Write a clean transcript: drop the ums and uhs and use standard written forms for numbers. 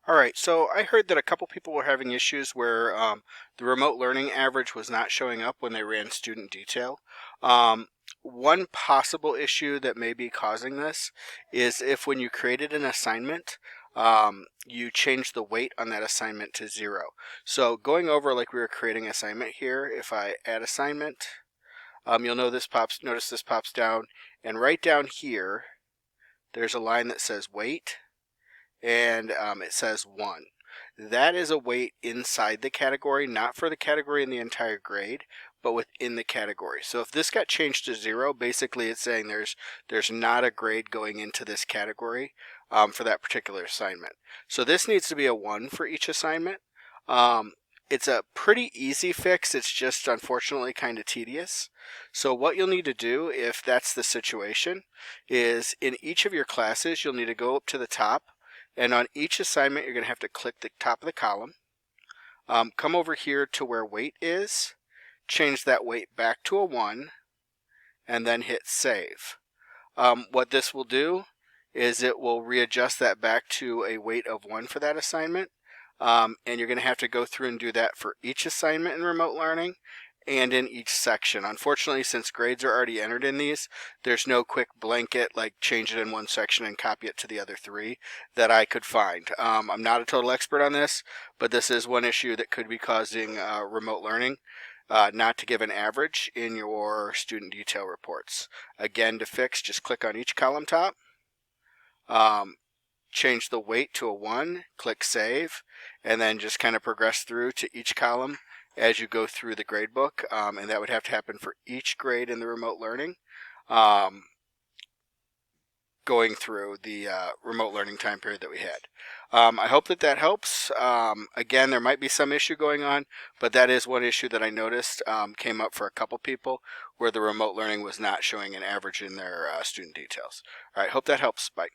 All right, so I heard that a couple people were having issues where the remote learning average was not showing up when they ran student detail. Um, One possible issue that may be causing this is if when you created an assignment, you changed the weight on that assignment to 0. So going over like we were creating assignment here, if I add assignment, you'll know notice this pops down, and right down here, there's a line that says weight, and it says 1. That is a weight inside the category, not for the category in the entire grade, but within the category. So if this got changed to 0, basically it's saying there's not a grade going into this category for that particular assignment. So this needs to be a 1 for each assignment. It's a pretty easy fix. It's just unfortunately kind of tedious. So what you'll need to do if that's the situation is in each of your classes, you'll need to go up to the top, and on each assignment, you're going to have to click the top of the column. Come over here to where weight is, change that weight back to a 1, and then hit save. What this will do is it will readjust that back to a weight of 1 for that assignment. And you're going to have to go through and do that for each assignment in remote learning and in each section. Unfortunately, since grades are already entered in these, there's no quick blanket like change it in one section and copy it to the other 3 that I could find. I'm not a total expert on this, but this is one issue that could be causing remote learning not to give an average in your student detail reports. Again, to fix, just click on each column top, change the weight to a 1, click save, and then just kind of progress through to each column as you go through the grade book, and that would have to happen for each grade in the remote learning, going through the remote learning time period that we had. I hope that helps. Again, there might be some issue going on, but that is one issue that I noticed came up for a couple people where the remote learning was not showing an average in their student details. All right, hope that helps. Bye.